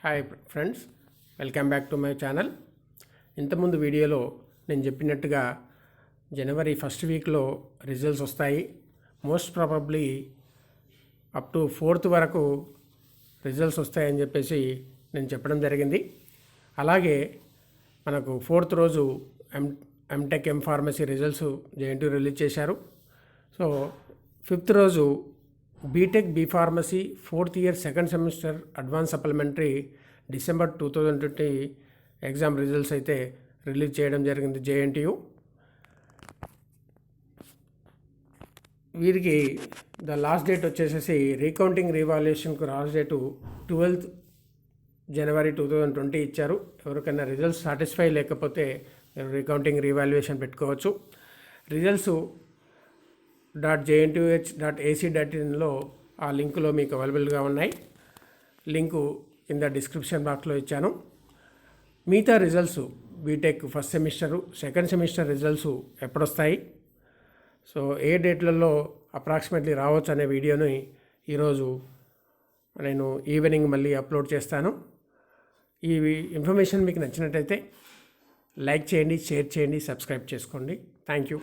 Hi friends, welcome back to my channel. ఇంతకుముందు వీడియోలో నేను చెప్పినట్టుగా జనవరి ఫస్ట్ వీక్లో రిజల్ట్స్ వస్తాయి. Most probably up to 4th వరకు రిజల్ట్స్ వస్తాయని చెప్పేసి నేను చెప్పడం జరిగింది. అలాగే మనకు 4th రోజు MTech pharmacy results JNTU release చేశారు. సో 5th రోజు BTech B pharmacy 4th year second semester advance supplementary December 2020 exam results అయితే రిలీజ్ చేయడం జరిగింది జేఎన్టీయూ. వీరికి ద లాస్ట్ డేట్ వచ్చేసేసి రీకౌంటింగ్ రీవాల్యుయేషన్కు లాస్ట్ డేటు 12th జనవరి 2020 ఇచ్చారు. ఎవరికైనా రిజల్ట్స్ సాటిస్ఫై లేకపోతే రీకౌంటింగ్ రీవాల్యుయేషన్ పెట్టుకోవచ్చు. రిజల్ట్స్ .jntuh.ac.inలో ఆ లింకులో మీకు అవైలబుల్గా ఉన్నాయి. లింకు కింద డిస్క్రిప్షన్ బాక్స్లో ఇచ్చాను. మిగతా results BTech first semester second semester results ఎప్పుడొస్తాయి, సో ఏ డేట్లలో అప్రాక్సిమేట్లీ రావచ్చు అనే వీడియోని ఈరోజు నేను ఈవినింగ్ మళ్ళీ అప్లోడ్ చేస్తాను. ఈ ఇన్ఫర్మేషన్ మీకు నచ్చినట్టయితే లైక్ చేయండి, షేర్ చేయండి, సబ్స్క్రైబ్ చేసుకోండి. Thank you.